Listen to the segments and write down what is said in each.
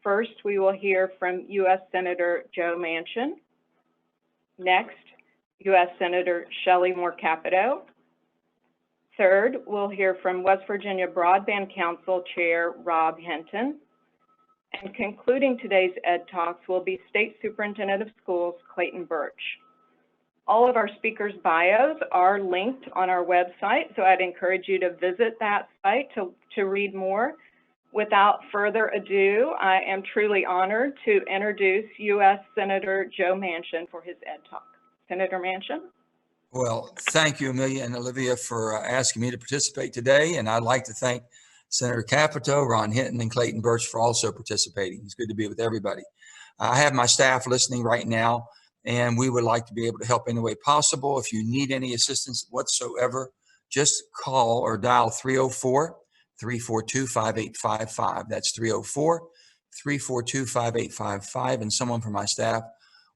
First, we will hear from U.S. Senator Joe Manchin. Next, U.S. Senator Shelley Capito. Third, we'll hear from West Virginia Broadband Council Chair Rob Hinton. And concluding today's Ed Talks will be State Superintendent of Schools Clayton Burch. All of our speakers' bios are linked on our website, so I'd encourage you to visit that site to read more. Without further ado, I am truly honored to introduce U.S. Senator Joe Manchin for his Ed Talk. Senator Manchin. Well, thank you, Amelia and Olivia, for asking me to participate today. And I'd like to thank Senator Capito, Ron Hinton, and Clayton Burch for also participating. It's good to be with everybody. I have my staff listening right now, and we would like to be able to help any way possible. If you need any assistance whatsoever, just call or dial 304-342-5855. That's 304-342-5855, and someone from my staff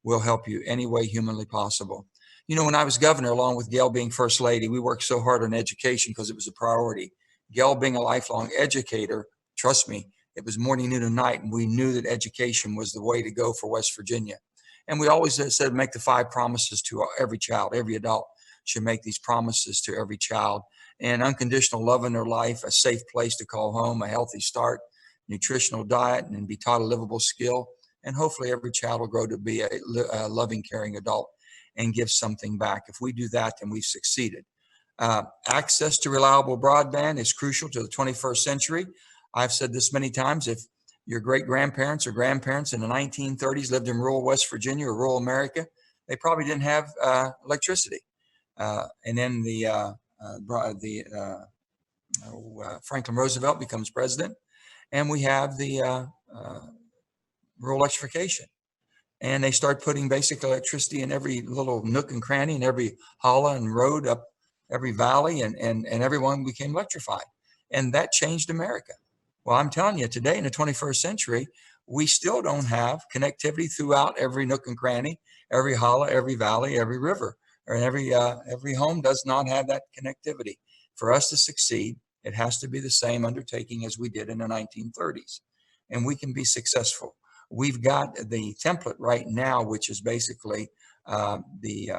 will help you any way humanly possible. You know, when I was governor, along with Gail being first lady, we worked so hard on education because it was a priority. Gail being a lifelong educator, trust me, it was morning, noon, and night, and we knew that education was the way to go for West Virginia. And we always said make the 5 promises to every child. Every adult should make these promises to every child. And unconditional love in their life, a safe place to call home, a healthy start, nutritional diet, and be taught a livable skill. And hopefully every child will grow to be a loving, caring adult and give something back. If we do that, then we've succeeded. Access to reliable broadband is crucial to the 21st century. I've said this many times. If your great-grandparents or grandparents in the 1930s lived in rural West Virginia or rural America, they probably didn't have electricity. And then Franklin Roosevelt becomes president, and we have the rural electrification. And they start putting basic electricity in every little nook and cranny, in every hollow and road, up every valley, and everyone became electrified. And that changed America. Well, I'm telling you, today in the 21st century, we still don't have connectivity throughout every nook and cranny, every hollow, every valley, every river, or every home does not have that connectivity. For us to succeed, it has to be the same undertaking as we did in the 1930s, and we can be successful. We've got the template right now, which is basically the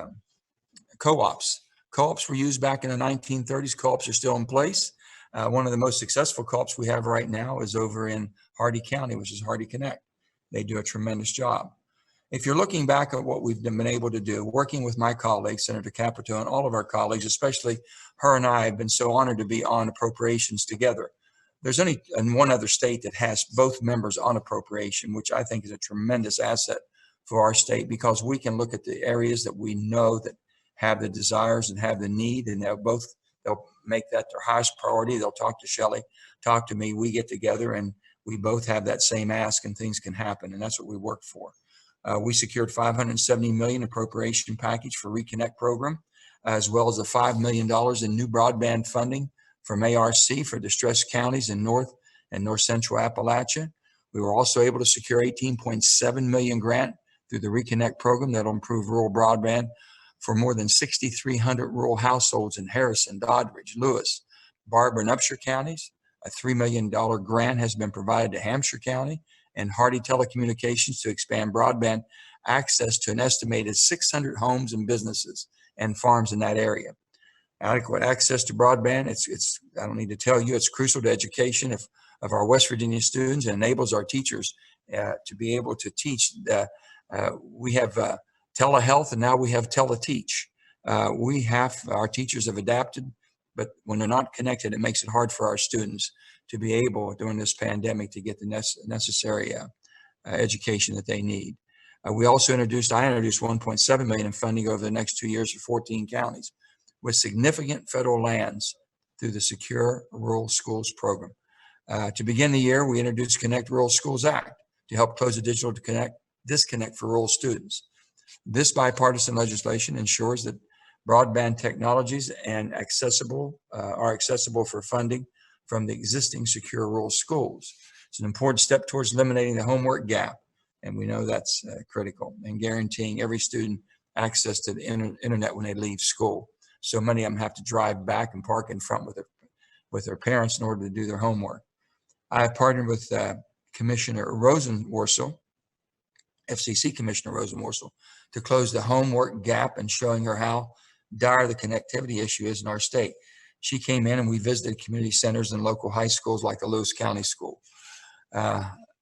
co-ops. Co-ops were used back in the 1930s. Co-ops are still in place. One of the most successful co-ops we have right now is over in Hardy County, which is Hardy Connect. They do a tremendous job. If you're looking back at what we've been able to do, working with my colleagues, Senator Capito, and all of our colleagues, especially her and I have been so honored to be on appropriations together. There's only one other state that has both members on appropriation, which I think is a tremendous asset for our state, because we can look at the areas that we know that have the desires and have the need, and they'll make that their highest priority. They'll talk to Shelley, talk to me, we get together, and we both have that same ask, and things can happen, and that's what we work for. We secured $570 million appropriation package for Reconnect program, as well as the $5 million in new broadband funding from ARC for distressed counties in North and North Central Appalachia. We were also able to secure $18.7 million grant through the Reconnect program that'll improve rural broadband for more than 6,300 rural households in Harrison, Doddridge, Lewis, Barber, and Upshur counties. A $3 million grant has been provided to Hampshire County and Hardy Telecommunications to expand broadband access to an estimated 600 homes and businesses and farms in that area. Adequate access to broadband, I don't need to tell you, it's crucial to education of our West Virginia students, and enables our teachers to be able to teach. We have telehealth, and now we have teleteach. Our teachers have adapted, but when they're not connected, it makes it hard for our students to be able, during this pandemic, to get the necessary education that they need. I introduced $1.7 million in funding over the next 2 years for 14 counties, with significant federal lands through the Secure Rural Schools program. To begin the year, we introduced Connect Rural Schools Act to help close the digital disconnect for rural students. This bipartisan legislation ensures that broadband technologies are accessible for funding from the existing Secure Rural Schools. It's an important step towards eliminating the homework gap, and we know that's critical, and guaranteeing every student access to the internet when they leave school. So many of them have to drive back and park in front with their parents in order to do their homework. I have partnered with Commissioner Rosenworcel, FCC Commissioner Rosenworcel, to close the homework gap and showing her how dire the connectivity issue is in our state. She came in and we visited community centers and local high schools like the Lewis County School.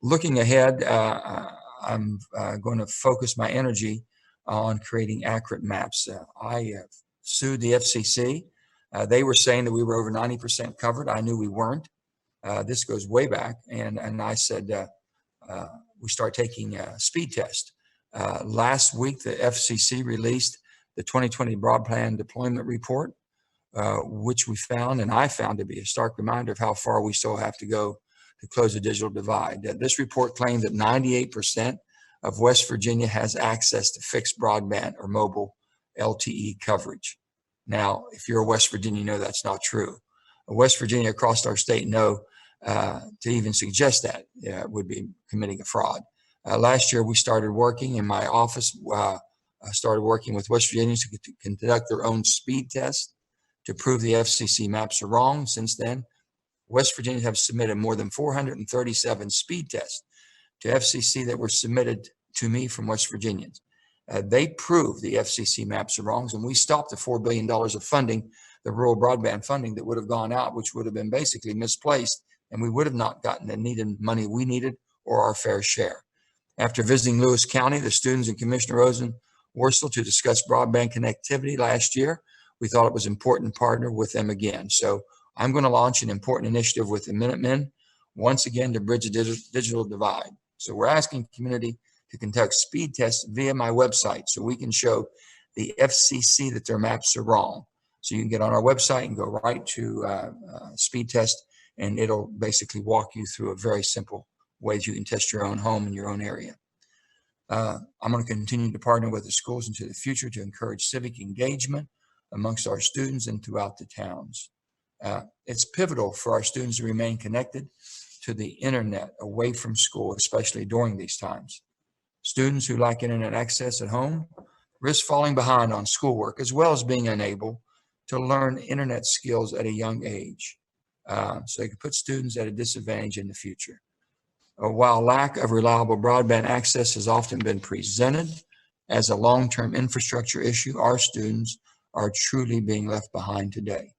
Looking ahead, I'm going to focus my energy on creating accurate maps. I sued the FCC. They were saying that we were over 90% covered. I knew we weren't. This goes way back. And I said, we start taking a speed test. Last week, the FCC released the 2020 Broadband deployment report, which we found, and I found to be a stark reminder of how far we still have to go to close the digital divide. This report claimed that 98% of West Virginia has access to fixed broadband or mobile LTE coverage. Now, if you're a West Virginia, you know that's not true. West Virginia across our state know to even suggest that would be committing a fraud. Last year, we started working in my office, started working with West Virginians to conduct their own speed test to prove the FCC maps are wrong. Since then, West Virginians have submitted more than 437 speed tests to FCC that were submitted to me from West Virginians. They proved the FCC maps are wrong, and we stopped the $4 billion of funding, the rural broadband funding that would have gone out, which would have been basically misplaced, and we would have not gotten the needed money we needed or our fair share. After visiting Lewis County, the students and Commissioner Rosenworcel to discuss broadband connectivity last year, we thought it was important to partner with them again. So I'm going to launch an important initiative with the Minutemen, once again, to bridge the digital divide. So we're asking community to conduct speed tests via my website so we can show the FCC that their maps are wrong. So you can get on our website and go right to speed test, and it'll basically walk you through a very simple ways you can test your own home in your own area. I'm going to continue to partner with the schools into the future to encourage civic engagement amongst our students and throughout the towns. It's pivotal for our students to remain connected to the internet away from school, especially during these times. Students who lack internet access at home risk falling behind on schoolwork, as well as being unable to learn internet skills at a young age. So it can put students at a disadvantage in the future. While lack of reliable broadband access has often been presented as a long-term infrastructure issue, our students are truly being left behind today.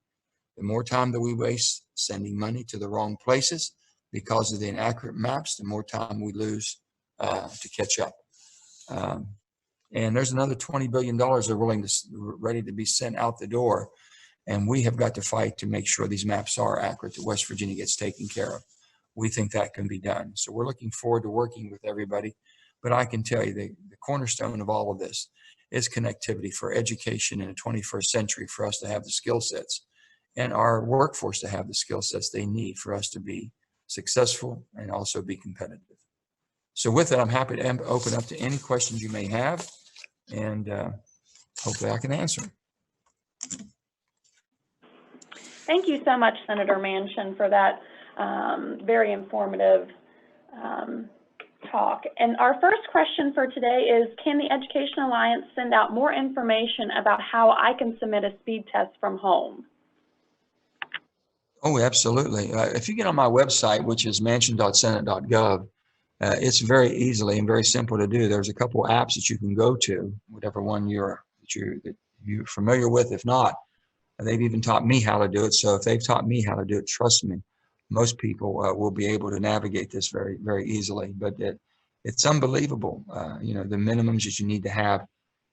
The more time that we waste sending money to the wrong places because of the inaccurate maps, the more time we lose to catch up. And there's another $20 billion they're ready to be sent out the door. And we have got to fight to make sure these maps are accurate, that West Virginia gets taken care of. We think that can be done. So we're looking forward to working with everybody. But I can tell you the cornerstone of all of this is connectivity for education in the 21st century, for us to have the skill sets and our workforce to have the skill sets they need for us to be successful and also be competitive. So with that, I'm happy to open up to any questions you may have, and hopefully I can answer them. Thank you so much, Senator Manchin, for that very informative talk. And our first question for today is, can the Education Alliance send out more information about how I can submit a speed test from home? Oh, absolutely. If you get on my website, which is manchin.senate.gov, it's very easily and very simple to do. There's a couple apps that you can go to, whatever one you're familiar with. If not, they've even taught me how to do it. So if they've taught me how to do it, trust me, most people will be able to navigate this very, very easily. But it's unbelievable, the minimums that you need to have.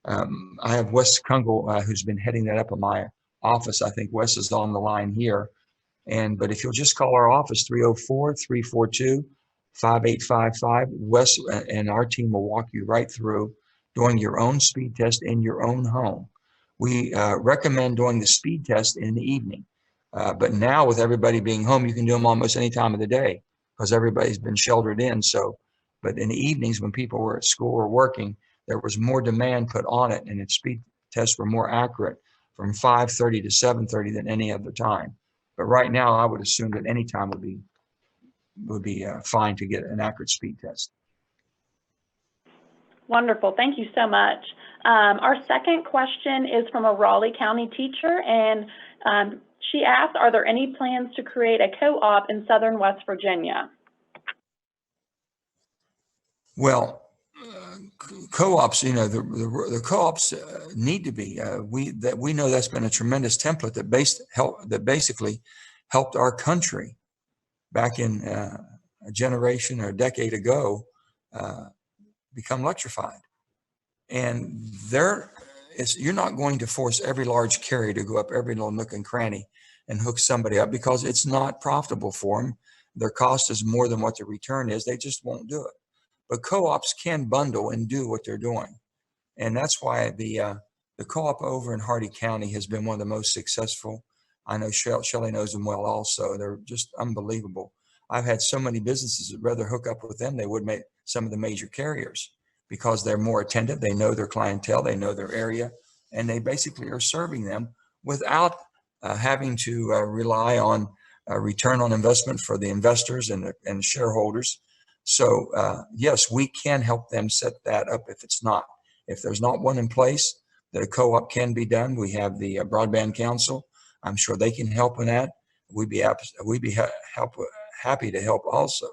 I have Wes Kungle, who's been heading that up in my office. I think Wes is on the line here. But if you'll just call our office, 304-342-5855, Wes and our team will walk you right through doing your own speed test in your own home. We recommend doing the speed test in the evening. But now with everybody being home, you can do them almost any time of the day because everybody's been sheltered in. But in the evenings when people were at school or working, there was more demand put on it, and its speed tests were more accurate from 5:30 to 7:30 than any other time. But right now, I would assume that any time would be fine to get an accurate speed test. Wonderful. Thank you so much. Our second question is from a Raleigh County teacher, and she asked, are there any plans to create a co-op in southern West Virginia? Well, co-ops, you know, the co-ops need to be. We know that's been a tremendous template that basically helped our country back in a generation or a decade ago become electrified. And you're not going to force every large carrier to go up every little nook and cranny and hook somebody up, because it's not profitable for them. Their cost is more than what the return is. They just won't do it. But co-ops can bundle and do what they're doing. And that's why the co-op over in Hardy County has been one of the most successful. I know Shelley knows them well also. They're just unbelievable. I've had so many businesses that rather hook up with them they would make some of the major carriers, because they're more attentive. They know their clientele, they know their area, and they basically are serving them without having to rely on return on investment for the investors and shareholders. So yes, we can help them set that up if there's not one in place, that a co-op can be done. We have the Broadband Council. I'm sure they can help in that. We'd be happy to help also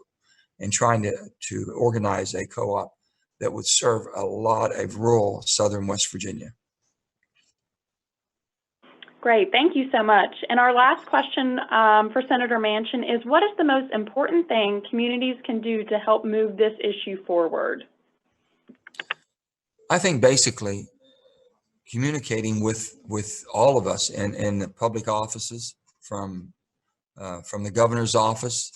in trying to organize a co-op that would serve a lot of rural southern West Virginia. Great, thank you so much. And our last question for Senator Manchin is, what is the most important thing communities can do to help move this issue forward? I think basically communicating with all of us in the public offices, from the governor's office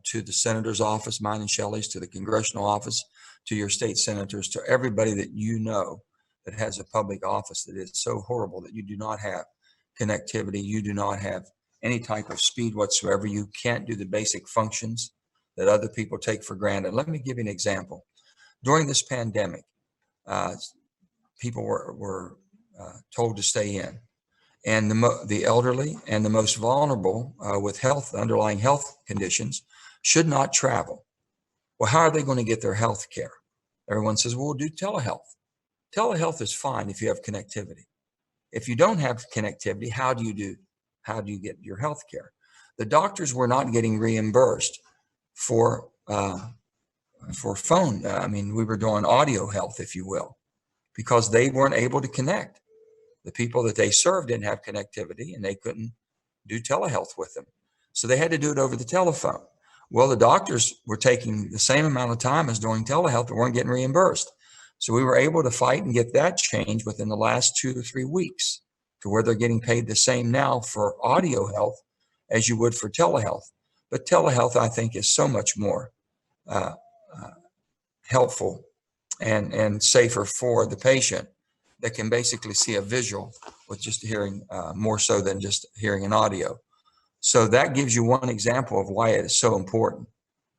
to the senator's office, mine and Shelley's, to the congressional office, to your state senators, to everybody that you know that has a public office, that is so horrible that you do not have connectivity, you do not have any type of speed whatsoever, you can't do the basic functions that other people take for granted. Let me give you an example. During this pandemic, people were told to stay in, and the elderly and the most vulnerable with underlying health conditions should not travel. Well, how are they going to get their health care? Everyone says, well, we'll do telehealth. Telehealth is fine if you have connectivity. If you don't have connectivity, how do you get your health care? The doctors were not getting reimbursed for phone. We were doing audio health, if you will, because they weren't able to connect. The people that they served didn't have connectivity, and they couldn't do telehealth with them. So they had to do it over the telephone. Well, the doctors were taking the same amount of time as doing telehealth, but weren't getting reimbursed. So we were able to fight and get that changed within the last 2 to 3 weeks, to where they're getting paid the same now for audio health as you would for telehealth. But telehealth, I think, is so much more helpful and safer for the patient, that can basically see a visual with just hearing, more so than just hearing an audio. So that gives you one example of why it is so important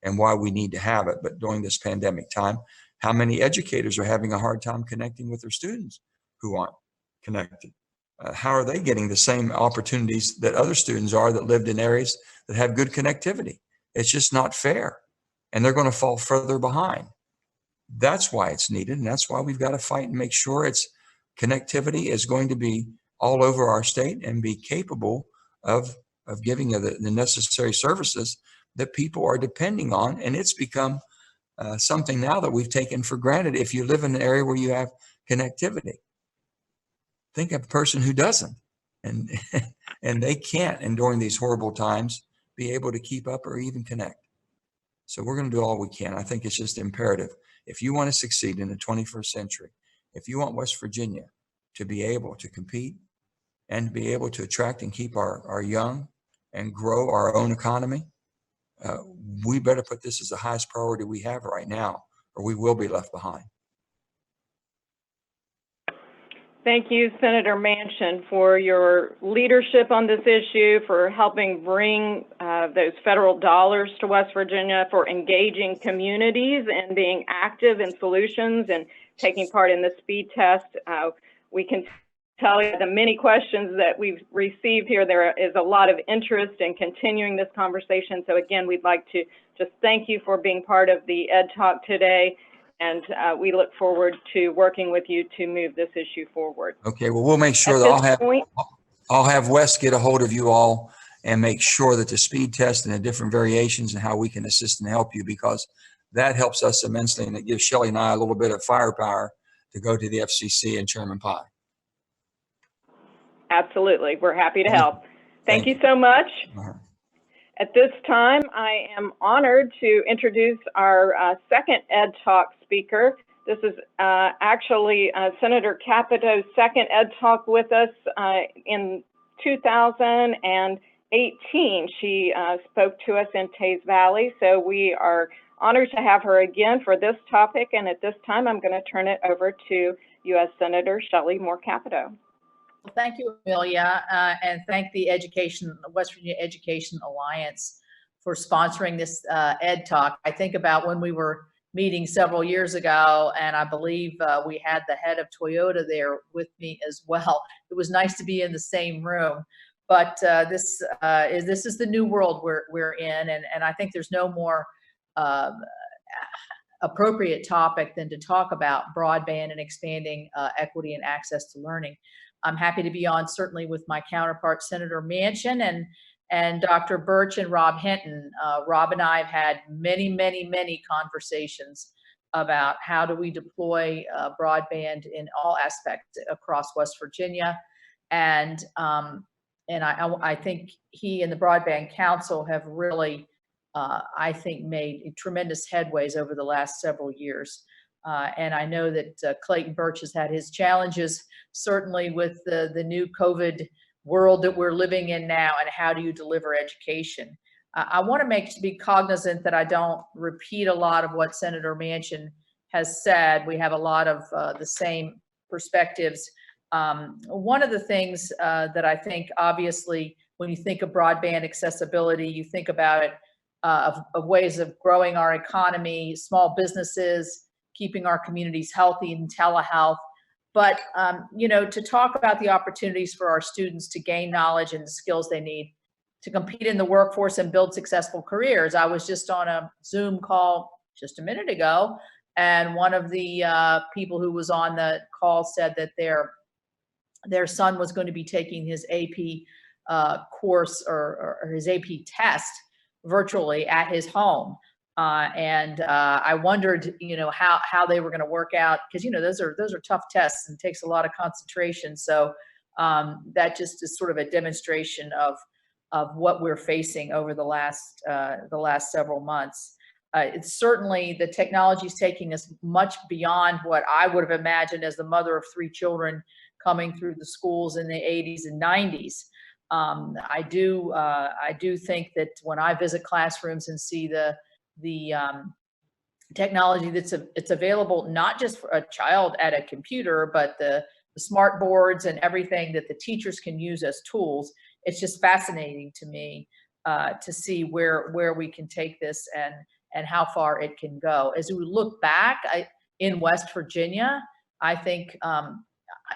and why we need to have it. But during this pandemic time, how many educators are having a hard time connecting with their students who aren't connected? How are they getting the same opportunities that other students are that lived in areas that have good connectivity? It's just not fair, and they're going to fall further behind. That's why it's needed, and that's why we've got to fight and make sure its connectivity is going to be all over our state and be capable of giving the necessary services that people are depending on. And it's become something now that we've taken for granted. If you live in an area where you have connectivity, think of a person who doesn't, and and they can't, and during these horrible times, be able to keep up or even connect. So we're going to do all we can. I think it's just imperative. If you want to succeed in the 21st century, if you want West Virginia to be able to compete and be able to attract and keep our young and grow our own economy, we better put this as the highest priority we have right now, or we will be left behind. Thank you, Senator Manchin, for your leadership on this issue, for helping bring those federal dollars to West Virginia, for engaging communities and being active in solutions and taking part in the speed test. We can tell you the many questions that we've received here. There is a lot of interest in continuing this conversation. So again, we'd like to just thank you for being part of the EDTalk today. And we look forward to working with you to move this issue forward. Okay, well, we'll make sure that I'll have Wes get a hold of you all and make sure that the speed test and the different variations and how we can assist and help you, because that helps us immensely, and it gives Shelley and I a little bit of firepower to go to the FCC and Chairman Pai. Absolutely. We're happy to help. Thank you you. so much. Uh-huh. At this time, I am honored to introduce our second Ed Talk speaker. This is actually Senator Capito's second Ed Talk with us in 2018. She spoke to us in Tays Valley, so we are honored to have her again for this topic. And at this time, I'm going to turn it over to U.S. Senator Shelley Moore Capito. Well, thank you, Amelia, and thank the West Virginia Education Alliance for sponsoring this Ed Talk. I think about when we were meeting several years ago, and I believe we had the head of Toyota there with me as well. It was nice to be in the same room, but this is the new world we're in, and I think there's no more appropriate topic than to talk about broadband and expanding equity and access to learning. I'm happy to be on certainly with my counterpart, Senator Manchin, and Dr. Burch and Rob Hinton. Rob and I have had many conversations about how do we deploy broadband in all aspects across West Virginia. And I think he and the Broadband Council have really, I think, made tremendous headways over the last several years. And I know that Clayton Burch has had his challenges, certainly with the new COVID world that we're living in now, and how do you deliver education. I want to be cognizant that I don't repeat a lot of what Senator Manchin has said. We have a lot of the same perspectives. One of the things that I think, obviously, when you think of broadband accessibility, you think about it of ways of growing our economy, small businesses, keeping our communities healthy, and telehealth. But, to talk about the opportunities for our students to gain knowledge and the skills they need to compete in the workforce and build successful careers. I was just on a Zoom call just a minute ago, and one of the people who was on the call said that their son was going to be taking his AP course or his AP test virtually at his home. And I wondered, how they were going to work out, because those are tough tests and takes a lot of concentration. So that just is sort of a demonstration of what we're facing over the last several months. It's certainly, the technology is taking us much beyond what I would have imagined as the mother of 3 children coming through the schools in the 80s and 90s. I do think that when I visit classrooms and see the technology it's available, not just for a child at a computer, but the smart boards and everything that the teachers can use as tools, it's just fascinating to me to see where we can take this and how far it can go. As we look back in West Virginia, I think, I'm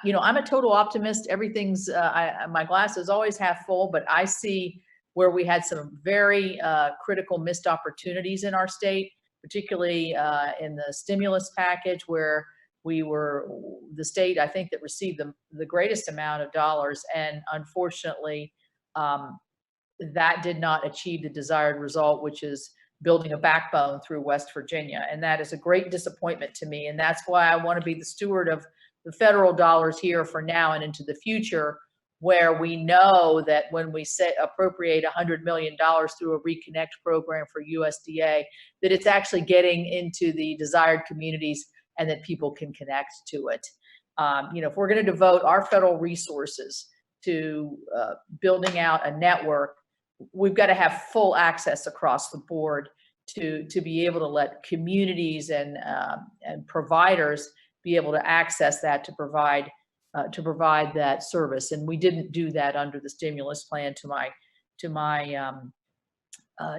a total optimist. Everything's, my glass is always half full, but I see where we had some very critical missed opportunities in our state, particularly in the stimulus package, where we were the state, I think, that received the greatest amount of dollars. And unfortunately, that did not achieve the desired result, which is building a backbone through West Virginia. And that is a great disappointment to me. And that's why I want to be the steward of the federal dollars here for now and into the future, where we know that when we appropriate $100 million through a Reconnect program for USDA, that it's actually getting into the desired communities and that people can connect to it. If we're going to devote our federal resources to building out a network, we've got to have full access across the board to be able to let communities and providers be able to access that to provide that service. And we didn't do that under the stimulus plan, to my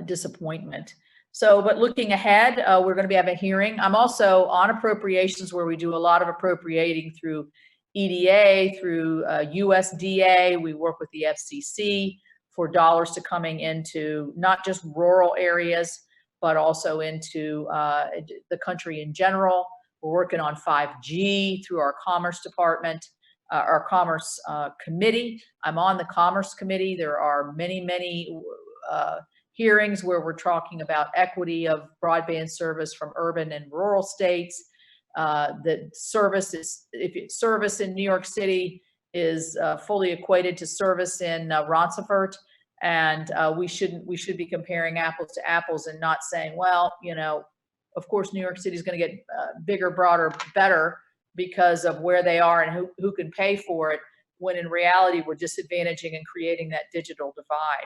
disappointment. So, but looking ahead, we're going to have a hearing. I'm also on appropriations, where we do a lot of appropriating through EDA, through USDA. We work with the FCC for dollars to coming into not just rural areas, but also into the country in general. We're working on 5G through our Commerce Department, our Commerce Committee. I'm on the Commerce Committee. There are many hearings where we're talking about equity of broadband service from urban and rural states. The service is, if service in New York City is fully equated to service in Ronceverte, and we should be comparing apples to apples and not saying, well, you know, of course New York City is going to get bigger, broader, better because of where they are and who can pay for it, when in reality we're disadvantaging and creating that digital divide.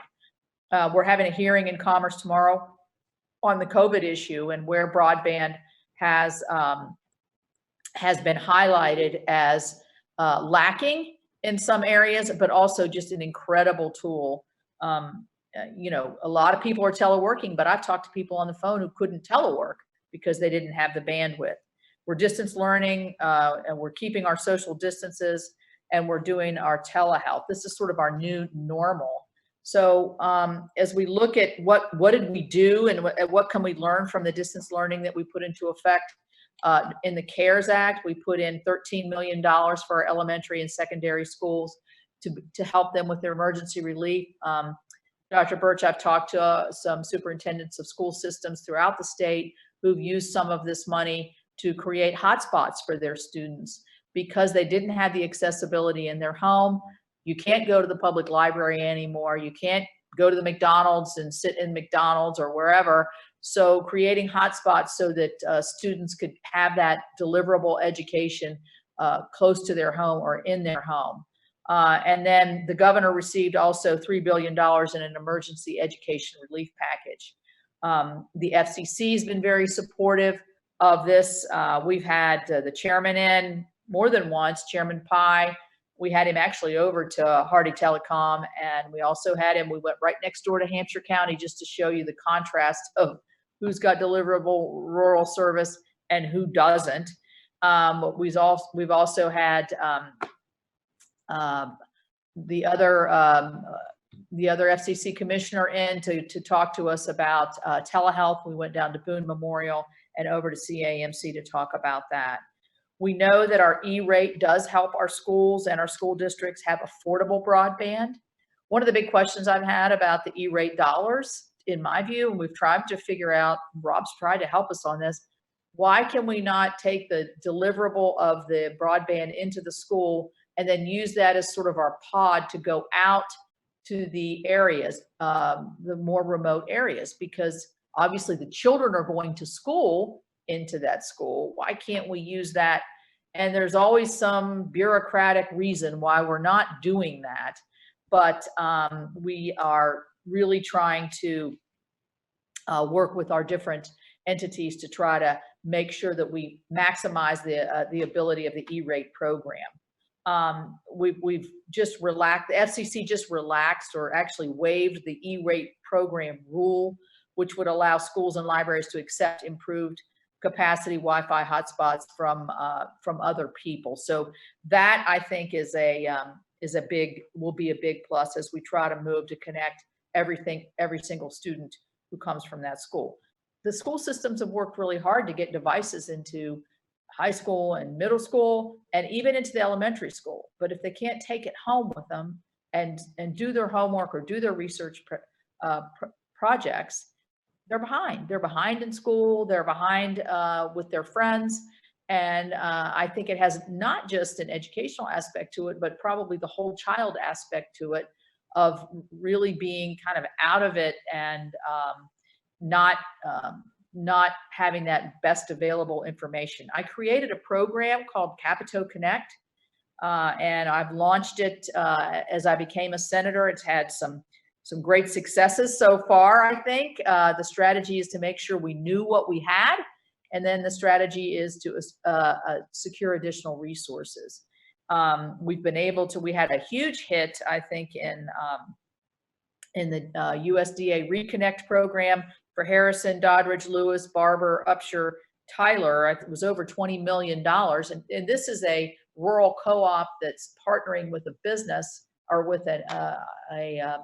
We're having a hearing in Commerce tomorrow on the COVID issue and where broadband has been highlighted as lacking in some areas, but also just an incredible tool. You know, a lot of people are teleworking, but I've talked to people on the phone who couldn't telework because they didn't have the bandwidth. We're distance learning, and we're keeping our social distances, and we're doing our telehealth. This is sort of our new normal. So as we look at what did we do and what can we learn from the distance learning that we put into effect in the CARES Act, we put in $13 million for our elementary and secondary schools to help them with their emergency relief. Dr. Burch, I've talked to some superintendents of school systems throughout the state who've used some of this money to create hotspots for their students because they didn't have the accessibility in their home. You can't go to the public library anymore. You can't go to the McDonald's and sit in McDonald's or wherever. So creating hotspots so that students could have that deliverable education close to their home or in their home. And then the governor received also $3 billion in an emergency education relief package. The FCC has been very supportive of this. We've had the chairman in more than once, Chairman Pai. We had him actually over to Hardy Telecom, and we also had him, we went right next door to Hampshire County just to show you the contrast of who's got deliverable rural service and who doesn't. We've also had the other FCC commissioner in to talk to us about telehealth. We went down to Boone Memorial and over to CAMC to talk about that. We know that our E-rate does help our schools and our school districts have affordable broadband. One of the big questions I've had about the E-rate dollars, in my view, and we've tried to figure out, Rob's tried to help us on this, why can we not take the deliverable of the broadband into the school and then use that as sort of our pod to go out to the areas, the more remote areas, because obviously the children are going to school into that school. Why can't we use that? And there's always some bureaucratic reason why we're not doing that. But we are really trying to work with our different entities to try to make sure that we maximize the ability of the E-rate program. We've just relaxed, the FCC just relaxed or actually waived the E-rate program rule, which would allow schools and libraries to accept improved capacity Wi-Fi hotspots from other people. So that I think will be a big plus as we try to move to connect every single student who comes from that school. The school systems have worked really hard to get devices into high school and middle school and even into the elementary school. But if they can't take it home with them and do their homework or do their research projects, they're behind. They're behind in school. They're behind with their friends. And I think it has not just an educational aspect to it, but probably the whole child aspect to it of really being kind of out of it and not having that best available information. I created a program called Capito Connect, and I've launched it as I became a senator. It's had some great successes so far, I think. The strategy is to make sure we knew what we had, and then the strategy is to secure additional resources. We've been able to, we had a huge hit, I think, in the USDA Reconnect program for Harrison, Doddridge, Lewis, Barber, Upshur, Tyler. It was over $20 million. And this is a rural co-op that's partnering with a business or with a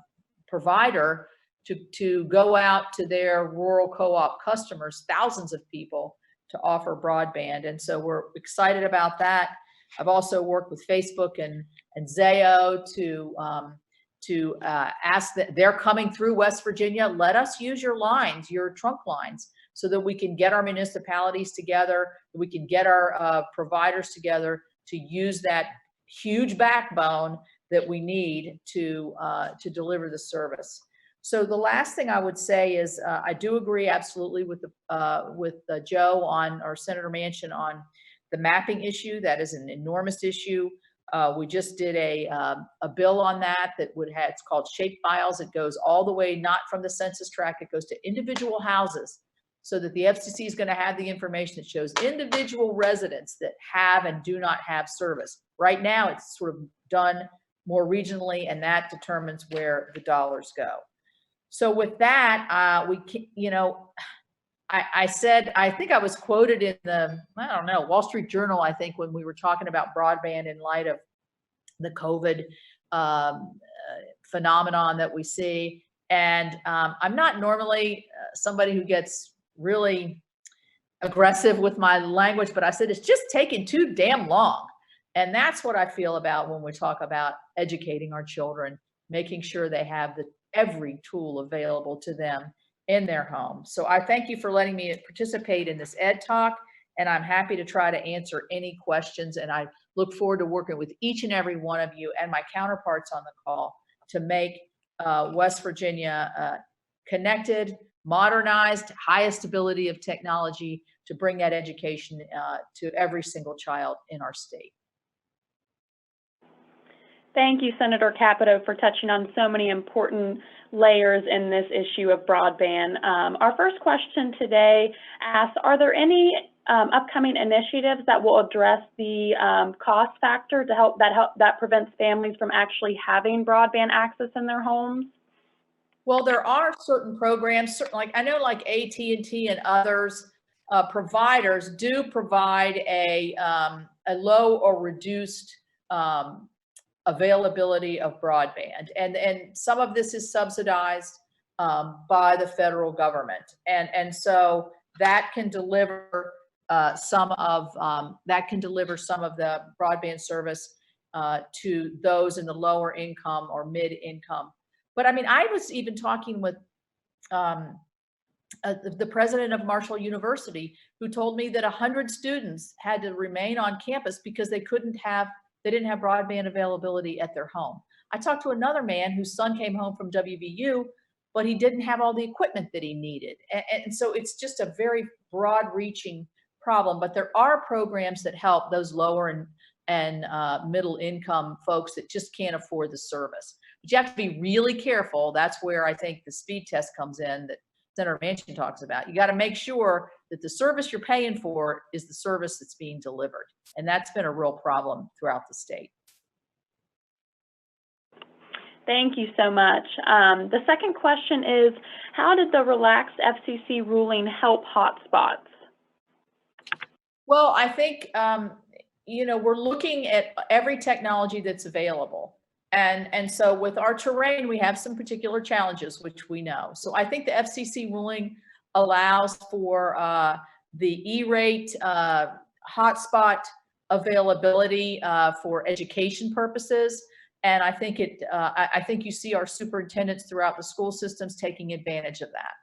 provider to go out to their rural co-op customers, thousands of people, to offer broadband. And so we're excited about that. I've also worked with Facebook and Zayo ask that they're coming through West Virginia. Let us use your lines, your trunk lines, so that we can get our municipalities together, we can get our providers together to use that huge backbone that we need to deliver the service. So the last thing I would say is I do agree absolutely with Joe on, or Senator Manchin on, the mapping issue. That is an enormous issue. We just did a bill on that would have, it's called shape files. It goes all the way, not from the census tract, it goes to individual houses, so that the FCC is going to have the information that shows individual residents that have and do not have service. Right now, it's sort of done more regionally, and that determines where the dollars go. So with that, I said, I think I was quoted in the, I don't know, Wall Street Journal, I think, when we were talking about broadband in light of the COVID phenomenon that we see. And I'm not normally somebody who gets really aggressive with my language, but I said, it's just taking too damn long. And that's what I feel about when we talk about educating our children, making sure they have every tool available to them in their home. So I thank you for letting me participate in this Ed Talk, and I'm happy to try to answer any questions. And I look forward to working with each and every one of you and my counterparts on the call to make West Virginia connected, modernized, highest ability of technology to bring that education to every single child in our state. Thank you, Senator Capito, for touching on so many important layers in this issue of broadband. Our first question today asks, are there any upcoming initiatives that will address the cost factor that prevents families from actually having broadband access in their homes? Well, there are certain programs, like I know, like AT&T and others providers do provide a low or reduced availability of broadband, and some of this is subsidized by the federal government, and so that can deliver some of the broadband service to those in the lower income or mid income. But I mean, I was even talking with the president of Marshall University, who told me that 100 students had to remain on campus because they didn't have broadband availability at their home. I talked to another man whose son came home from WVU, but he didn't have all the equipment that he needed. And so it's just a very broad reaching problem, but there are programs that help those lower and middle income folks that just can't afford the service. But you have to be really careful. That's where I think the speed test comes in that Senator Manchin talks about. You got to make sure that the service you're paying for is the service that's being delivered. And that's been a real problem throughout the state. Thank you so much. The second question is, how did the relaxed FCC ruling help hotspots? Well, I think, we're looking at every technology that's available. And so with our terrain, we have some particular challenges, which we know. So I think the FCC ruling allows for the E-rate hotspot availability for education purposes. And I think I think you see our superintendents throughout the school systems taking advantage of that.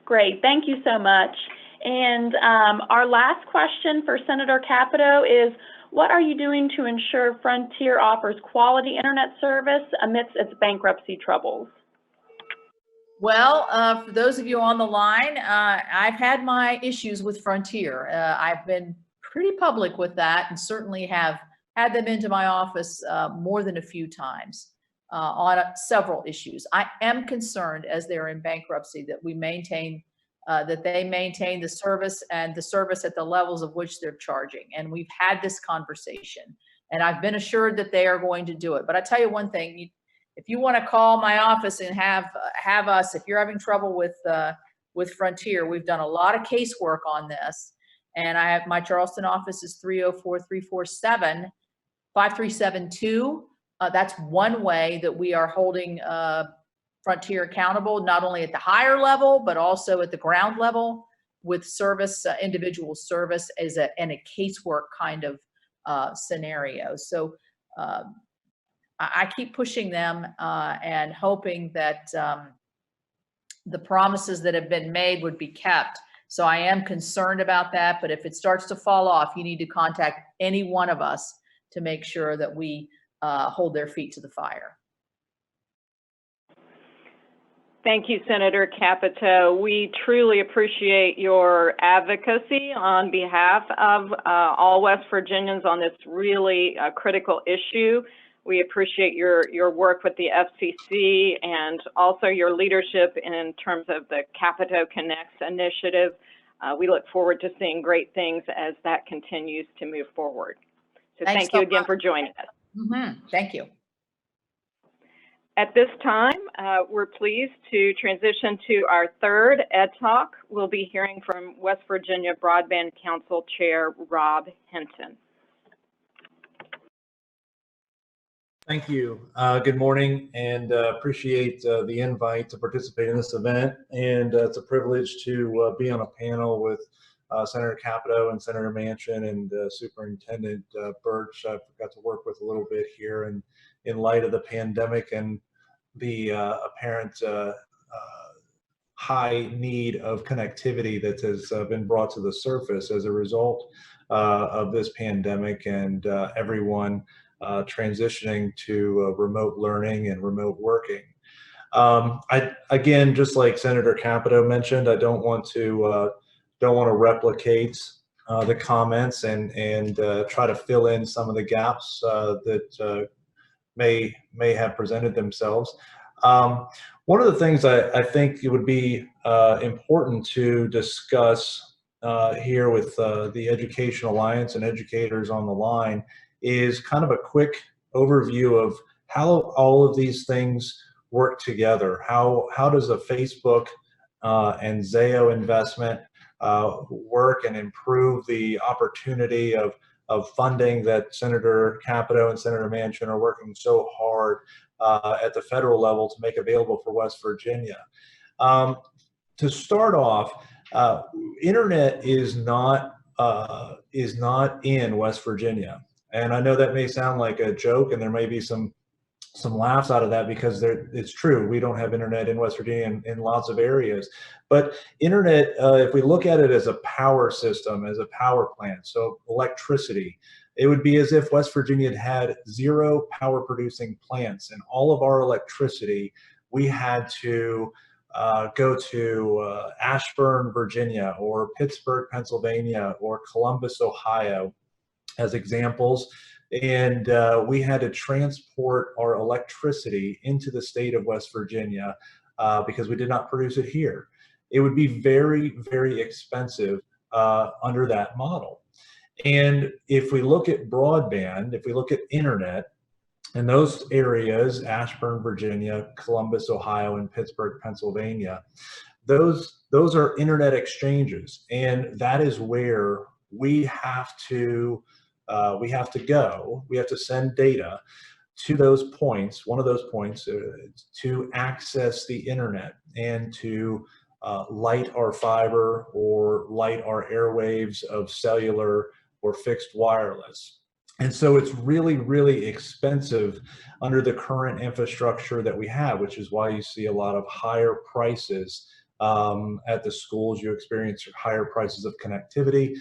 Great, thank you so much. And our last question for Senator Capito is, what are you doing to ensure Frontier offers quality internet service amidst its bankruptcy troubles? Well, for those of you on the line, I've had my issues with Frontier. I've been pretty public with that, and certainly have had them into my office more than a few times on several issues. I am concerned, as they're in bankruptcy, that we maintain that they maintain the service and the service at the levels of which they're charging. And we've had this conversation, and I've been assured that they are going to do it. But I tell you one thing, if you want to call my office and have us, if you're having trouble with Frontier, we've done a lot of casework on this. And I have my Charleston office is 304-347-5372. That's one way that we are holding Frontier accountable, not only at the higher level, but also at the ground level with service, individual service and a casework kind of scenario. So I keep pushing them and hoping that the promises that have been made would be kept. So I am concerned about that, but if it starts to fall off, you need to contact any one of us to make sure that we hold their feet to the fire. Thank you, Senator Capito. We truly appreciate your advocacy on behalf of all West Virginians on this really critical issue. We appreciate your work with the FCC and also your leadership in terms of the Capito Connects initiative. We look forward to seeing great things as that continues to move forward. So thank you again for joining us. Thank you. At this time, we're pleased to transition to our third Ed Talk. We'll be hearing from West Virginia Broadband Council Chair Rob Hinton. Thank you. Good morning, and appreciate the invite to participate in this event. And it's a privilege to be on a panel with Senator Capito and Senator Manchin and Superintendent Burch. I got to work with a little bit here, and in light of the pandemic and the apparent high need of connectivity that has been brought to the surface as a result of this pandemic, and everyone transitioning to remote learning and remote working. Again, just like Senator Capito mentioned, I don't want to replicate the comments and try to fill in some of the gaps that may have presented themselves. One of the things I think it would be important to discuss here with the Education Alliance and educators on the line is kind of a quick overview of how all of these things work together. How does a Facebook and Zayo investment work and improve the opportunity of funding that Senator Capito and Senator Manchin are working so hard at the federal level to make available for West Virginia. To start off, internet is not in West Virginia. And I know that may sound like a joke, and there may be some laughs out of that because it's true. We don't have internet in West Virginia in lots of areas. But internet, if we look at it as a power system, as a power plant, so electricity, it would be as if West Virginia had 0 power producing plants, and all of our electricity, we had to go to Ashburn, Virginia, or Pittsburgh, Pennsylvania, or Columbus, Ohio, as examples, and we had to transport our electricity into the state of West Virginia because we did not produce it here. It would be very, very expensive under that model. And if we look at broadband, if we look at internet, in those areas, Ashburn, Virginia, Columbus, Ohio, and Pittsburgh, Pennsylvania, those are internet exchanges, and that is where we have to go. We have to send data to those points, one of those points, to access the internet and to light our fiber or light our airwaves of cellular or fixed wireless. And so it's really, really expensive under the current infrastructure that we have, which is why you see a lot of higher prices at the schools. You experience higher prices of connectivity.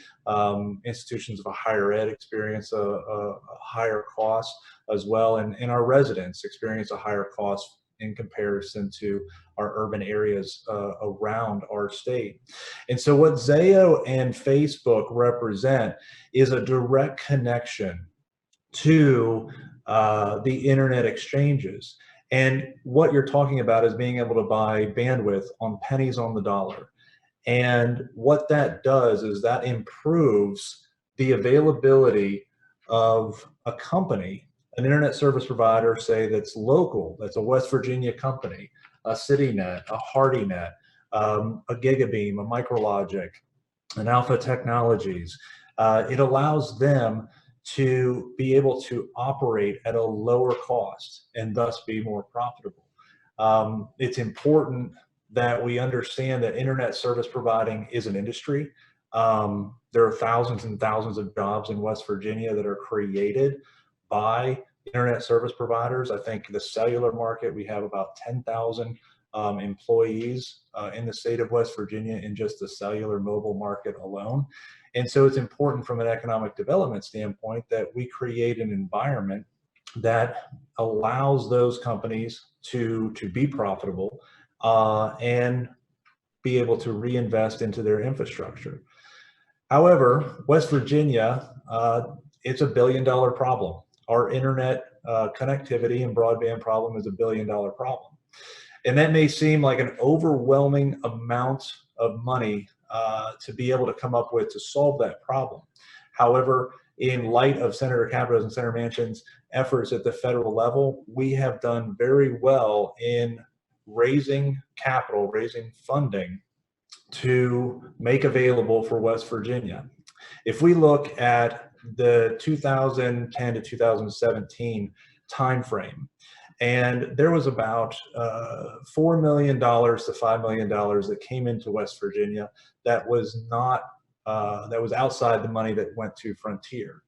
Institutions of a higher ed experience a higher cost as well, and our residents experience a higher cost in comparison to our urban areas around our state. And so what Zayo and Facebook represent is a direct connection to the internet exchanges. And what you're talking about is being able to buy bandwidth on pennies on the dollar. And what that does is that improves the availability of a company, an internet service provider, say that's local, that's a West Virginia company, a CityNet, a HardyNet, a GigaBeam, a MicroLogic, an Alpha Technologies. It allows them to be able to operate at a lower cost and thus be more profitable. It's important that we understand that internet service providing is an industry. There are thousands and thousands of jobs in West Virginia that are created by internet service providers. I think the cellular market, we have about 10,000 employees in the state of West Virginia in just the cellular mobile market alone. And so it's important from an economic development standpoint that we create an environment that allows those companies to be profitable and be able to reinvest into their infrastructure. However, West Virginia, it's $1 billion problem. Our internet connectivity and broadband problem is $1 billion problem. And that may seem like an overwhelming amount of money to be able to come up with to solve that problem. However, in light of Senator Capito's and Senator Manchin's efforts at the federal level, we have done very well in raising capital, raising funding to make available for West Virginia. If we look at the 2010 to 2017 timeframe, and there was about $4 million to $5 million that came into West Virginia that was not that was outside the money that went to Frontier.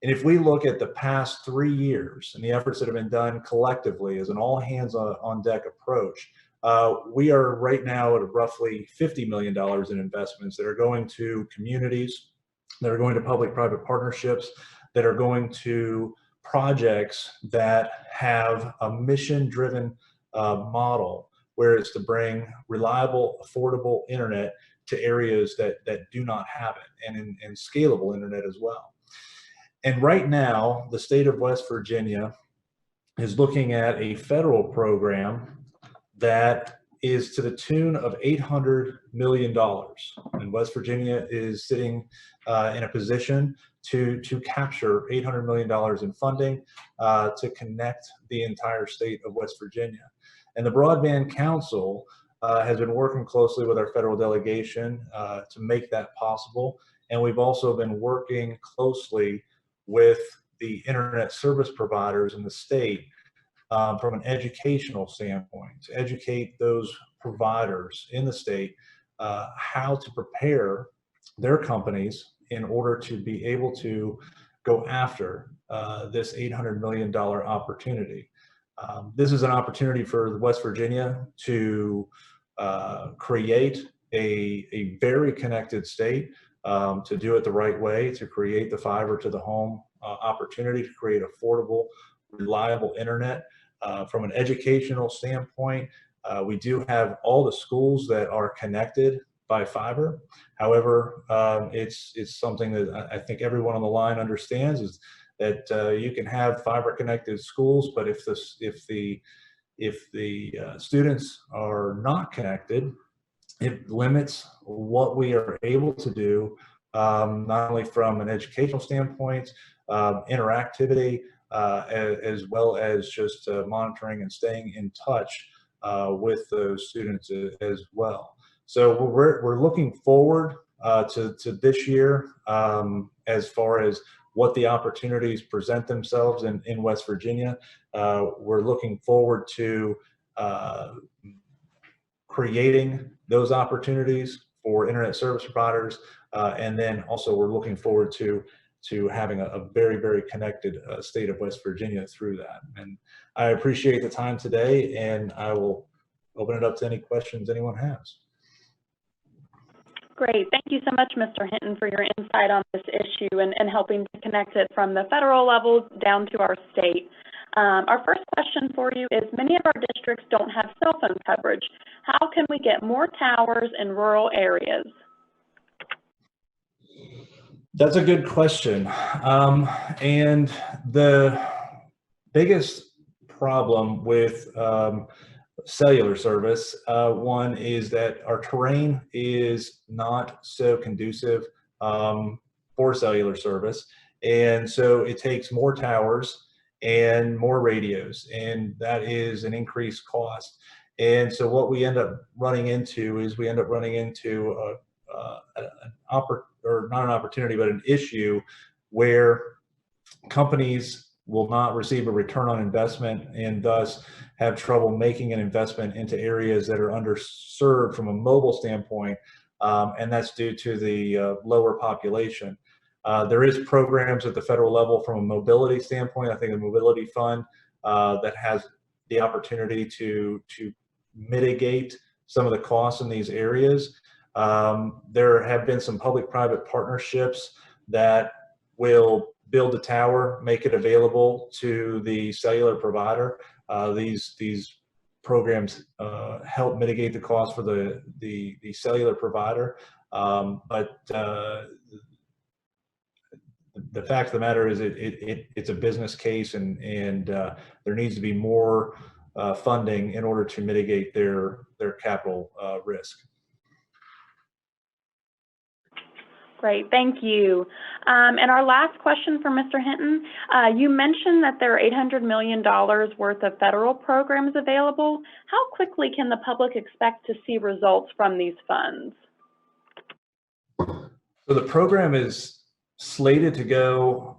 And if we look at the past 3 years and the efforts that have been done collectively as an all hands on deck approach, we are right now at roughly $50 million in investments that are going to communities, that are going to public-private partnerships, that are going to projects that have a mission-driven model, where it's to bring reliable, affordable internet to areas that do not have it, and scalable internet as well. And right now, the state of West Virginia is looking at a federal program that is to the tune of $800 million. And West Virginia is sitting in a position to capture $800 million in funding to connect the entire state of West Virginia. And the Broadband Council has been working closely with our federal delegation to make that possible. And we've also been working closely with the internet service providers in the state from an educational standpoint, to educate those providers in the state how to prepare their companies in order to be able to go after this $800 million opportunity. This is an opportunity for West Virginia to create a very connected state, to do it the right way, to create the fiber to the home opportunity, to create affordable, reliable internet. From an educational standpoint, we do have all the schools that are connected by fiber. However, it's something that I think everyone on the line understands, is that you can have fiber connected schools, but if the students are not connected, it limits what we are able to do, not only from an educational standpoint, interactivity, as well as just monitoring and staying in touch with those students as well. So we're looking forward to this year as far as what the opportunities present themselves in West Virginia. We're looking forward to creating those opportunities for internet service providers, and then also we're looking forward to having a very, very connected state of West Virginia through that. And I appreciate the time today, and I will open it up to any questions anyone has. Great. Thank you so much, Mr. Hinton, for your insight on this issue and helping to connect it from the federal level down to our state. Our first question for you is, many of our districts don't have cell phone coverage. How can we get more towers in rural areas? That's a good question. And the biggest problem with cellular service, one is that our terrain is not so conducive for cellular service. And so it takes more towers and more radios, and that is an increased cost. And so what we end up running into is not an opportunity, but an issue where companies will not receive a return on investment and thus have trouble making an investment into areas that are underserved from a mobile standpoint, and that's due to the lower population. There is programs at the federal level from a mobility standpoint. I think the mobility fund that has the opportunity to mitigate some of the costs in these areas. There have been some public-private partnerships that will build a tower, make it available to the cellular provider. These programs help mitigate the cost for the cellular provider. But the fact of the matter is it's a business case, and there needs to be more funding in order to mitigate their capital risk. Great, thank you. And our last question for Mr. Hinton. You mentioned that there are $800 million worth of federal programs available. How quickly can the public expect to see results from these funds? So the program is slated to go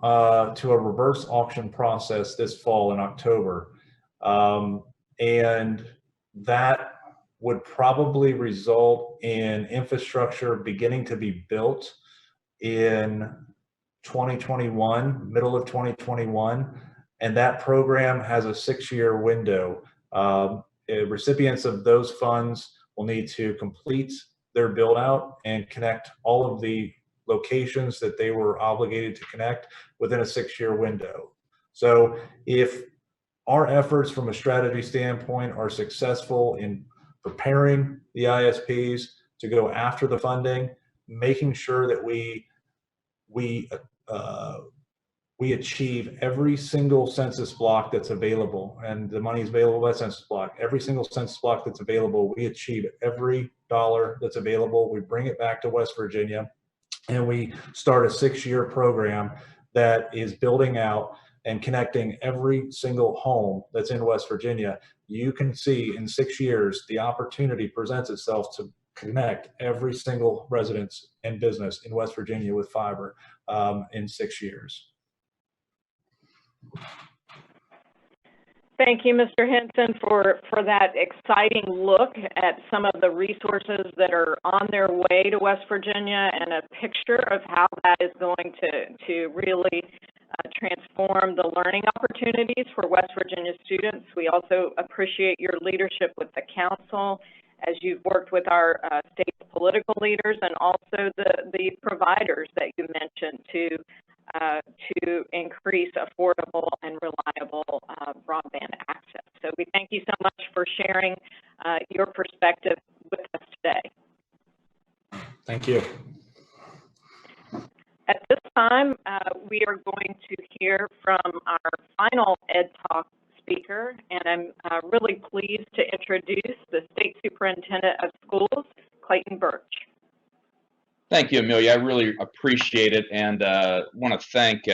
to a reverse auction process this fall in October. And that would probably result in infrastructure beginning to be built in 2021, middle of 2021. And that program has a 6-year window. Recipients of those funds will need to complete their build out and connect all of the locations that they were obligated to connect within a 6-year window. So if our efforts from a strategy standpoint are successful in preparing the ISPs to go after the funding, making sure that we achieve every single census block that's available, and the money is available by census block. Every single census block that's available, we achieve every dollar that's available. We bring it back to West Virginia, and we start a 6-year program that is building out and connecting every single home that's in West Virginia. You can see in 6 years, the opportunity presents itself to connect every single residence and business in West Virginia with fiber in 6 years. Thank you, Mr. Hinton, for that exciting look at some of the resources that are on their way to West Virginia, and a picture of how that is going to really transform the learning opportunities for West Virginia students. We also appreciate your leadership with the council as you've worked with our state political leaders, and also the providers that you mentioned to increase affordable and reliable broadband access. So we thank you so much for sharing your perspective with us today. Thank you. At this time, we are going to hear from our final EDTalk speaker, and I'm really pleased to introduce the State Superintendent of Schools, Clayton Burch. Thank you, Amelia. I really appreciate it, and want to thank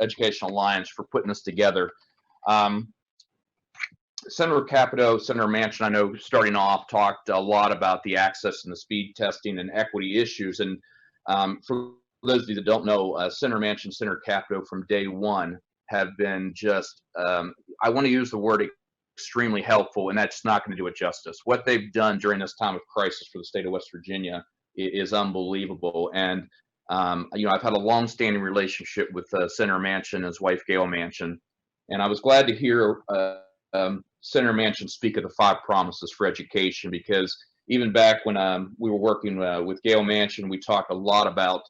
Educational Alliance for putting this together. Senator Capito, Senator Manchin, I know starting off talked a lot about the access and the speed testing and equity issues. And for those of you that don't know, Senator Manchin, Senator Capito from day one have been just, I want to use the word extremely helpful, and that's not going to do it justice. What they've done during this time of crisis for the state of West Virginia is unbelievable. And you know, I've had a long-standing relationship with Senator Manchin and his wife Gail Manchin, and I was glad to hear Senator Manchin speak of the 5 promises for education, because even back when we were working with Gail Manchin, we talked a lot about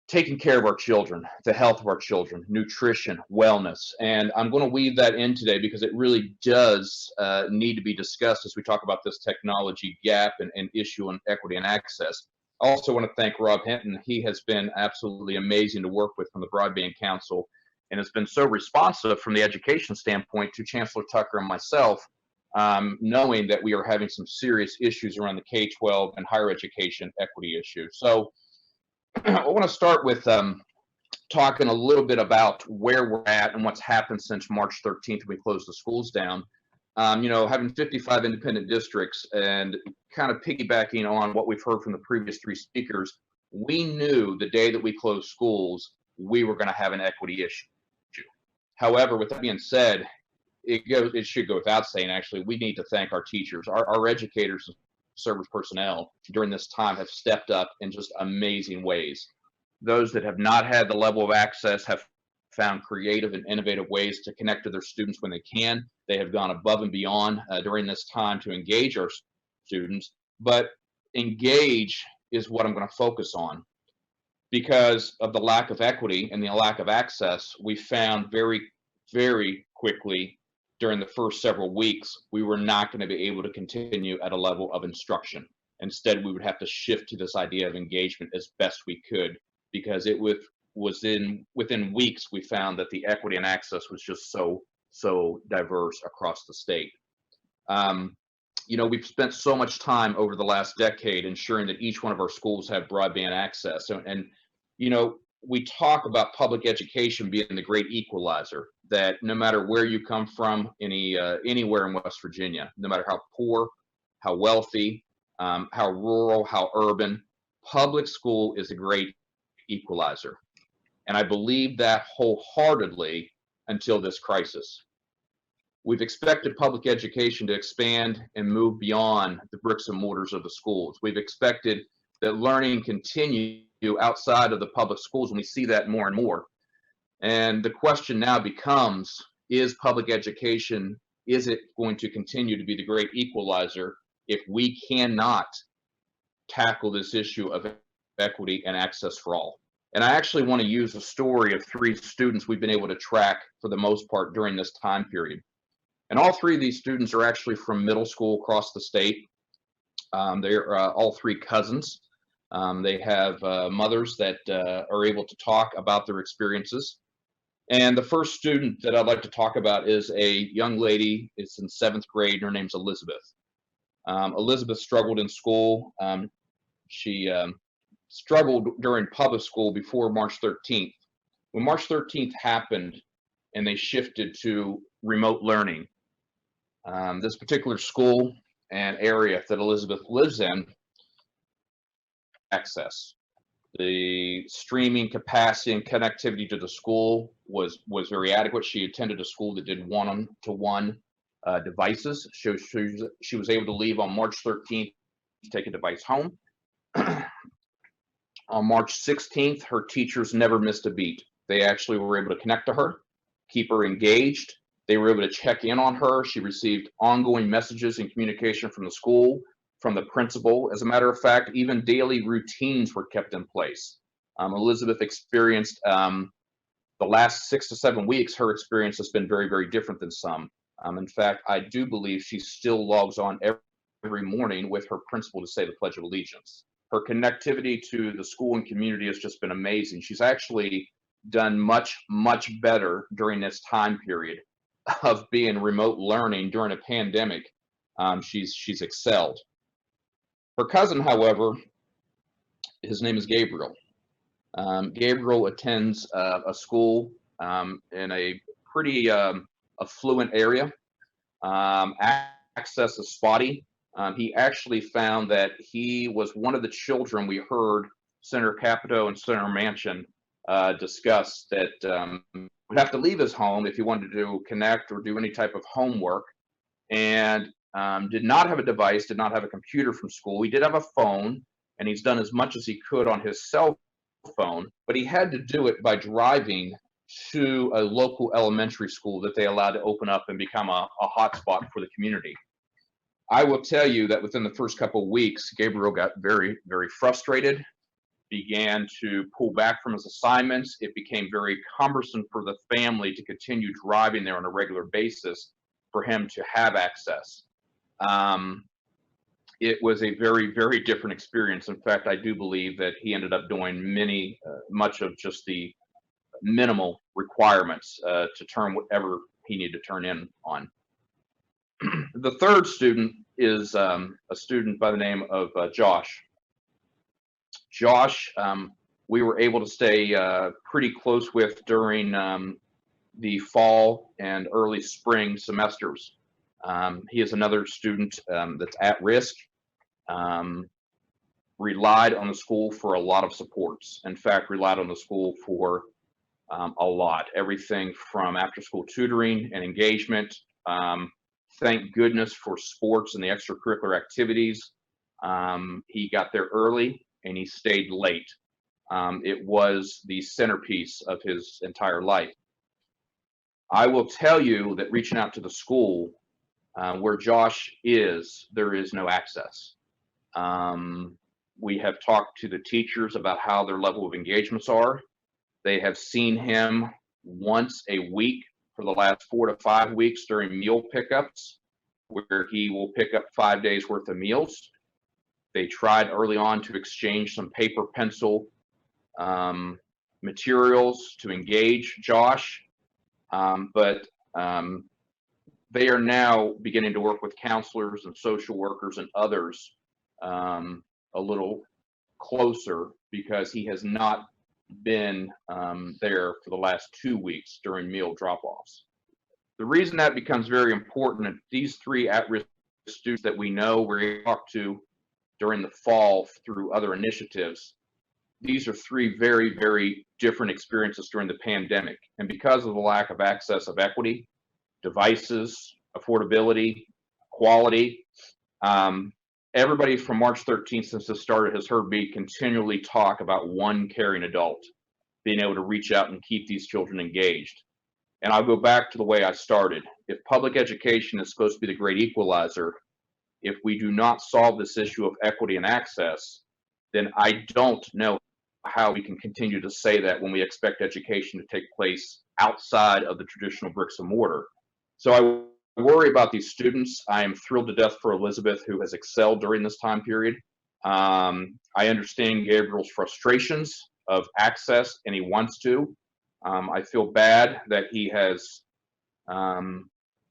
taking care of our children, the health of our children, nutrition, wellness. And I'm going to weave that in today because it really does need to be discussed as we talk about this technology gap and issue on equity and access. I also want to thank Rob Hinton. He has been absolutely amazing to work with from the Broadband Council, and has been so responsive from the education standpoint to Chancellor Tucker and myself, knowing that we are having some serious issues around the K-12 and higher education equity issues. So I want to start with talking a little bit about where we're at and what's happened since March 13th when we closed the schools down. You know, having 55 independent districts and kind of piggybacking on what we've heard from the previous 3 speakers, we knew the day that we closed schools, we were going to have an equity issue. However, with that being said, it should go without saying, actually, we need to thank our teachers, our educators, service personnel during this time have stepped up in just amazing ways. Those that have not had the level of access have found creative and innovative ways to connect to their students when they can. They have gone above and beyond during this time to engage our students, but engage is what I'm going to focus on. Because of the lack of equity and the lack of access, we found very, very quickly during the first several weeks, we were not going to be able to continue at a level of instruction. Instead, we would have to shift to this idea of engagement as best we could, because it was within weeks, we found that the equity and access was just so diverse across the state. You know, we've spent so much time over the last decade ensuring that each one of our schools have broadband access. And you know, we talk about public education being the great equalizer, that no matter where you come from, anywhere in West Virginia, no matter how poor, how wealthy, how rural, how urban, public school is a great equalizer. And I believe that wholeheartedly until this crisis. We've expected public education to expand and move beyond the bricks and mortars of the schools. We've expected that learning continue outside of the public schools, and we see that more and more. And the question now becomes, is public education, is it going to continue to be the great equalizer if we cannot tackle this issue of equity and access for all? And I actually want to use a story of 3 students we've been able to track for the most part during this time period. And all 3 of these students are actually from middle school across the state. They're all 3 cousins. They have mothers that are able to talk about their experiences. And the first student that I'd like to talk about is a young lady. It's in 7th grade. Her name's Elizabeth. Elizabeth struggled in school. She struggled during public school before March 13th. When March 13th happened and they shifted to remote learning, this particular school and area that Elizabeth lives in, access. The streaming capacity and connectivity to the school was very adequate. She attended a school that did one-to-one devices. She was able to leave on March 13th to take a device home. On March 16th, her teachers never missed a beat. They actually were able to connect to her, keep her engaged. They were able to check in on her. She received ongoing messages and communication from the school, from the principal. As a matter of fact, even daily routines were kept in place. Elizabeth experienced the last 6 to 7 weeks, her experience has been very, very different than some. In fact, I do believe she still logs on every morning with her principal to say the Pledge of Allegiance. Her connectivity to the school and community has just been amazing. She's actually done much, much better during this time period of being remote learning during a pandemic. She's excelled. Her cousin, however, his name is Gabriel. Gabriel attends a school in a pretty affluent area. Access is spotty. He actually found that he was one of the children we heard Senator Capito and Senator Manchin discuss that would have to leave his home if he wanted to connect or do any type of homework, and did not have a device, did not have a computer from school. He did have a phone, and he's done as much as he could on his cell phone, but he had to do it by driving to a local elementary school that they allowed to open up and become a hotspot for the community. I will tell you that within the first couple of weeks, Gabriel got very, very frustrated, began to pull back from his assignments. It became very cumbersome for the family to continue driving there on a regular basis for him to have access. It was a very, very different experience. In fact, I do believe that he ended up doing much of just the minimal requirements to turn whatever he needed to turn in on. The third student is a student by the name of Josh. Josh, we were able to stay pretty close with during the fall and early spring semesters. He is another student that's at risk, relied on the school for a lot of supports. In fact, relied on the school for a lot, everything from after school tutoring and engagement. Thank goodness for sports and the extracurricular activities. He got there early and he stayed late. It was the centerpiece of his entire life. I will tell you that reaching out to the school where Josh is, there is no access. We have talked to the teachers about how their level of engagements are. They have seen him once a week for the last 4 to 5 weeks during meal pickups, where he will pick up 5 days worth of meals. They tried early on to exchange some paper pencil materials to engage Josh, but they are now beginning to work with counselors and social workers and others a little closer, because he has not been there for the last 2 weeks during meal drop-offs. The reason that becomes very important, and these 3 at-risk students that we know we're talked to during the fall through other initiatives, these are 3 very, very different experiences during the pandemic. And because of the lack of access of equity, devices, affordability, quality, everybody from March 13th since this started has heard me continually talk about one caring adult being able to reach out and keep these children engaged. And I'll go back to the way I started. If public education is supposed to be the great equalizer, if we do not solve this issue of equity and access, then I don't know how we can continue to say that when we expect education to take place outside of the traditional bricks and mortar. So I worry about these students. I am thrilled to death for Elizabeth, who has excelled during this time period. I understand Gabriel's frustrations of access, and he wants to. I feel bad that he has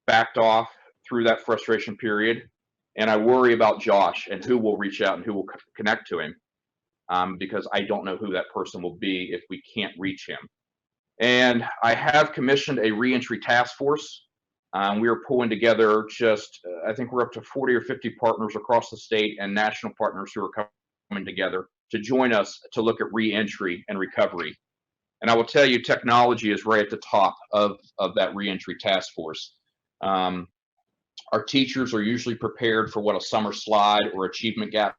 backed off through that frustration period. And I worry about Josh and who will reach out and who will connect to him, because I don't know who that person will be if we can't reach him. And I have commissioned a reentry task force. We are pulling together I think we're up to 40 or 50 partners across the state and national partners who are coming together to join us to look at reentry and recovery. And I will tell you, technology is right at the top of that reentry task force. Our teachers are usually prepared for what a summer slide or achievement gap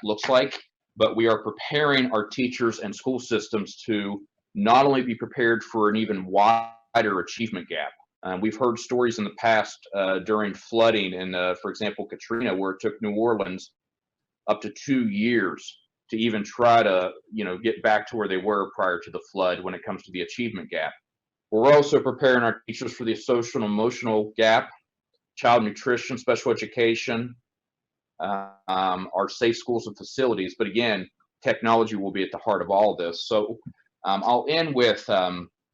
looks like, but we are preparing our teachers and school systems to not only be prepared for an even wider achievement gap. We've heard stories in the past during flooding and, for example, Katrina, where it took New Orleans up to 2 years to even try to, get back to where they were prior to the flood when it comes to the achievement gap. We're also preparing our teachers for the social and emotional gap, child nutrition, special education, our safe schools and facilities. But again, technology will be at the heart of all this. So I'll end with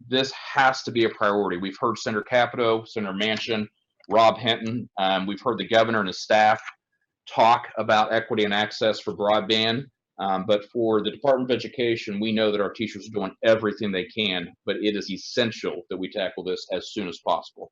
this has to be a priority. We've heard Senator Capito, Senator Manchin, Rob Hinton. We've heard the governor and his staff talk about equity and access for broadband. But for the Department of Education, we know that our teachers are doing everything they can, but it is essential that we tackle this as soon as possible.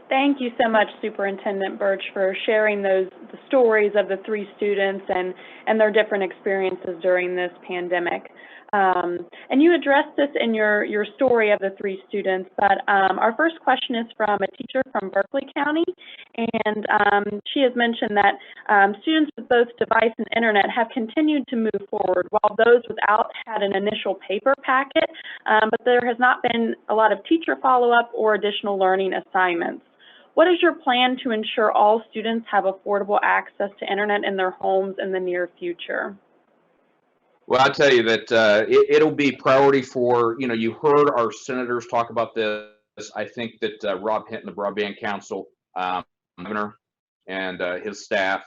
Thank you so much, Superintendent Burch, for sharing the stories of the 3 students and their different experiences during this pandemic. And you addressed this in your story of the 3 students, but our first question is from a teacher from Berkeley County, and she has mentioned that students with both device and internet have continued to move forward, while those without had an initial paper packet, but there has not been a lot of teacher follow-up or additional learning assignments. What is your plan to ensure all students have affordable access to internet in their homes in the near future? Well, I'll tell you that it'll be priority for, you heard our senators talk about this. I think that Rob Hinton, the Broadband Council, governor, and his staff,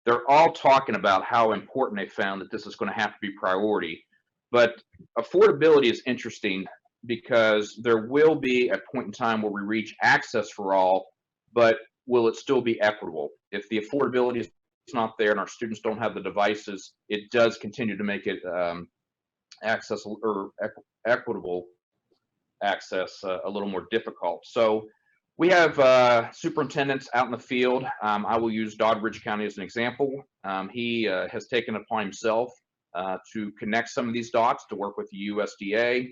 they're all talking about how important they found that this is going to have to be priority. But affordability is interesting, because there will be a point in time where we reach access for all, but will it still be equitable? If the affordability is not there and our students don't have the devices, it does continue to make it access or equitable access a little more difficult. So we have superintendents out in the field. I will use Doddridge County as an example. He has taken upon himself to connect some of these dots, to work with the USDA,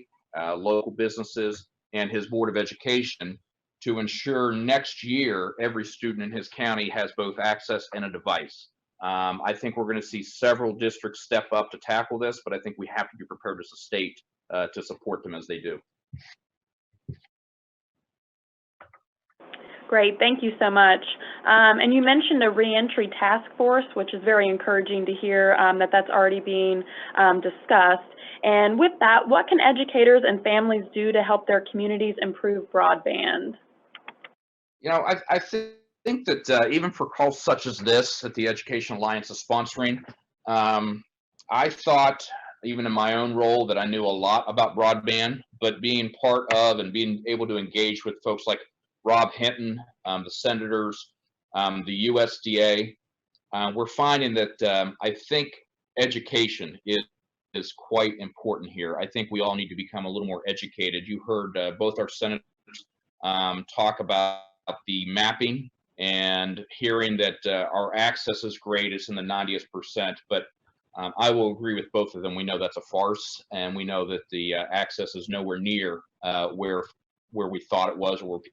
local businesses, and his Board of Education to ensure next year every student in his county has both access and a device. I think we're going to see several districts step up to tackle this, but I think we have to be prepared as a state to support them as they do. Great, thank you so much. And you mentioned a reentry task force, which is very encouraging to hear that that's already being discussed. And with that, what can educators and families do to help their communities improve broadband? You know, I think that even for calls such as this that the Education Alliance is sponsoring, I thought, even in my own role, that I knew a lot about broadband, but being part of and being able to engage with folks like Rob Hinton, the senators, the USDA, we're finding that I think education is quite important here. I think we all need to become a little more educated. You heard both our senators talk about the mapping and hearing that our access is great, it's in the 90th percent, but I will agree with both of them. We know that's a farce, and we know that the access is nowhere near where we thought it was or where people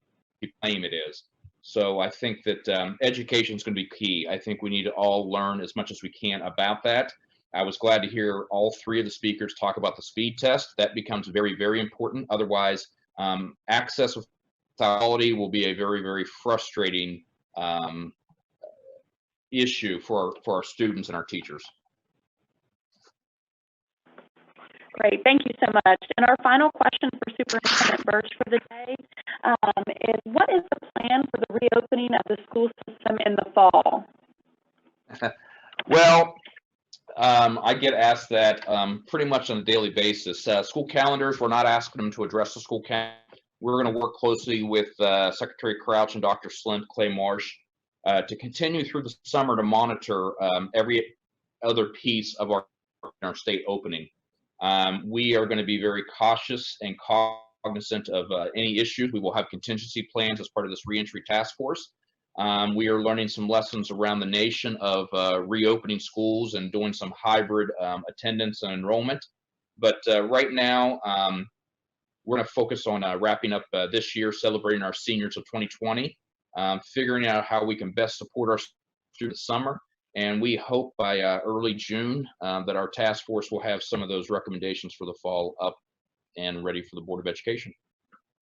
claim it is. So I think that education is going to be key. I think we need to all learn as much as we can about that. I was glad to hear all three of the speakers talk about the speed test. That becomes very, very important. Otherwise, access without quality will be a very, very frustrating issue for our students and our teachers. Great, thank you so much. And our final question for Superintendent Burch for the day is, what is the plan for the reopening of the school system in the fall? Well, I get asked that pretty much on a daily basis. School calendars, we're not asking them to address the school calendar. We're going to work closely with Secretary Crouch and Dr. Slint, Clay Marsh, to continue through the summer to monitor every other piece of our state opening. We are going to be very cautious and cognizant of any issues. We will have contingency plans as part of this reentry task force. We are learning some lessons around the nation of reopening schools and doing some hybrid attendance and enrollment. But right now, we're going to focus on wrapping up this year, celebrating our seniors of 2020, figuring out how we can best support our students through the summer. And we hope by early June that our task force will have some of those recommendations for the fall up and ready for the Board of Education.